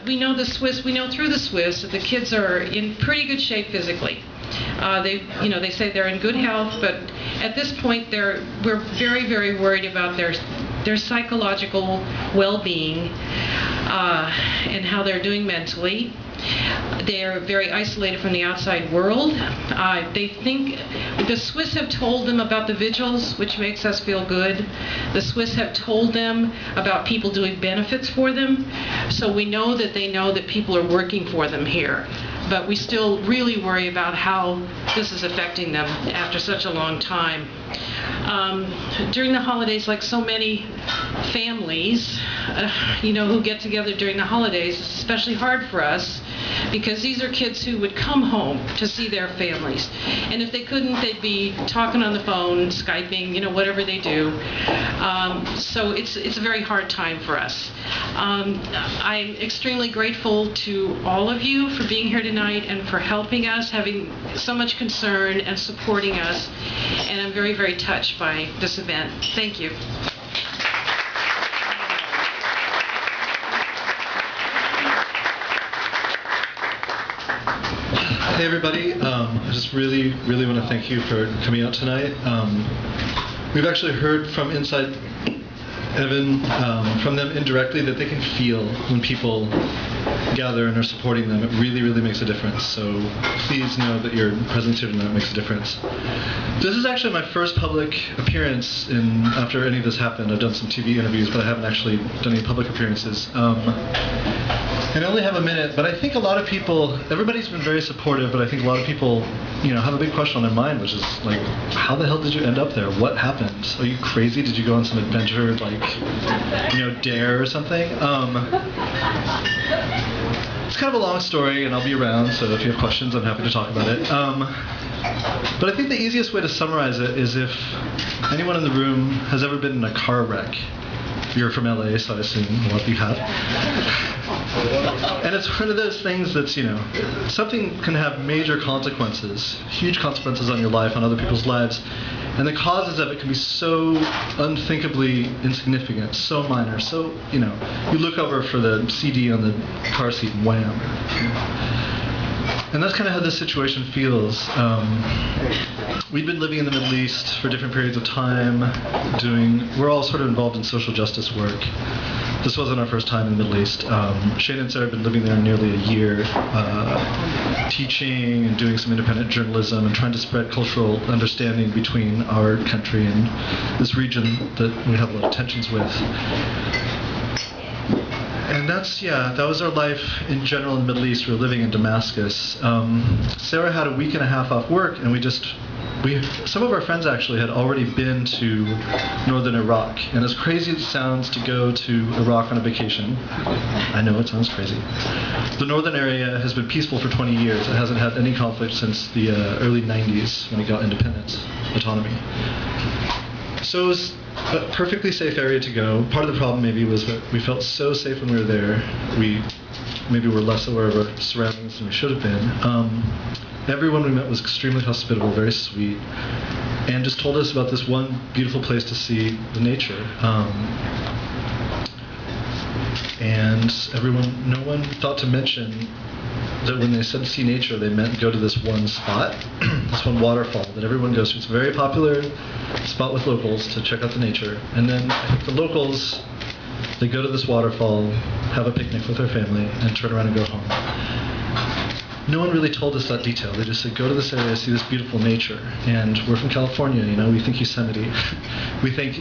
We know through the Swiss that the kids are in pretty good shape physically. They say they're in good health, but at this point we're very, very worried about their psychological well-being and how they're doing mentally. They are very isolated from the outside world. They think the Swiss have told them about the vigils, which makes us feel good. The Swiss have told them about people doing benefits for them, so we know that they know that people are working for them here. But we still really worry about how this is affecting them after such a long time. During the holidays, like so many families, who get together during the holidays, it's especially hard for us because these are kids who would come home to see their families. And if they couldn't, they'd be talking on the phone, Skyping, whatever they do. So it's a very hard time for us. I'm extremely grateful to all of you for being here tonight and for helping us, having so much concern and supporting us. And I'm very, very touched by this event. Thank you. Hey everybody, I just really want to thank you for coming out tonight. We've actually heard from inside Evan, from them indirectly, that they can feel when people gather and are supporting them. It really makes a difference. So please know that your presence here tonight makes a difference. This is actually my first public appearance after any of this happened. I've done some TV interviews, but I haven't actually done any public appearances. And I only have a minute, but I think a lot of people, everybody's been very supportive, but I think a lot of people, have a big question on their mind, which is like, how the hell did you end up there? What happened? Are you crazy? Did you go on some adventure, dare or something? It's kind of a long story, and I'll be around, so if you have questions, I'm happy to talk about it. But I think the easiest way to summarize it is if anyone in the room has ever been in a car wreck. You're from LA, so I assume a lot of you have. And it's one of those things that's, something can have major consequences, huge consequences on your life, on other people's lives. And the causes of it can be so unthinkably insignificant, so minor, so, you look over for the CD on the car seat and wham. And that's kind of how this situation feels. We've been living in the Middle East for different periods of time, we're all sort of involved in social justice work. This wasn't our first time in the Middle East. Shane and Sarah have been living there nearly a year, teaching and doing some independent journalism and trying to spread cultural understanding between our country and this region that we have a lot of tensions with. And that was our life in general in the Middle East. We were living in Damascus. Sarah had a week and a half off work, and some of our friends actually had already been to northern Iraq. And as crazy as it sounds to go to Iraq on a vacation, I know it sounds crazy, the northern area has been peaceful for 20 years. It hasn't had any conflict since the early 90s when it got independence, autonomy. So it was a perfectly safe area to go. Part of the problem maybe was that we felt so safe when we were there. We maybe were less aware of our surroundings than we should have been. Everyone we met was extremely hospitable, very sweet, and just told us about this one beautiful place to see the nature. And no one thought to mention that when they said see nature, they meant go to this one spot, this one waterfall that everyone goes to. It's a very popular spot with locals to check out the nature. And then I think the locals, they go to this waterfall, have a picnic with their family, and turn around and go home. No one really told us that detail. They just said, go to this area, see this beautiful nature. And we're from California, we think Yosemite. We think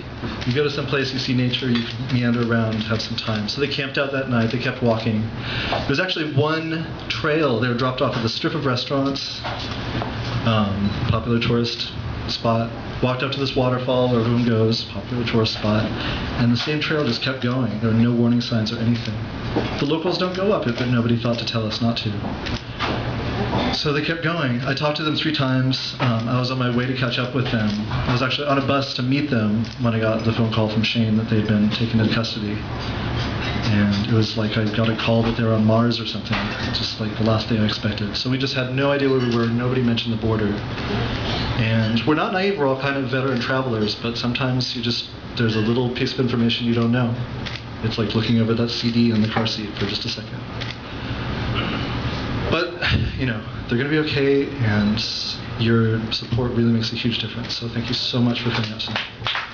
you go to some place, you see nature, you can meander around, have some time. So they camped out that night, they kept walking. There was actually one trail. They were dropped off at a strip of restaurants, popular tourist spot. Walked up to this waterfall where everyone goes, popular tourist spot, and the same trail just kept going. There were no warning signs or anything. The locals don't go up it, but nobody thought to tell us not to. So they kept going. I talked to them 3 times. I was on my way to catch up with them. I was actually on a bus to meet them when I got the phone call from Shane that they'd been taken into custody. And it was like I got a call that they were on Mars or something, just like the last thing I expected. So we just had no idea where we were. Nobody mentioned the border. And we're not naive. We're all kind of veteran travelers, but sometimes there's a little piece of information you don't know. It's like looking over that CD in the car seat for just a second. But, they're going to be okay, and your support really makes a huge difference. So thank you so much for coming out tonight.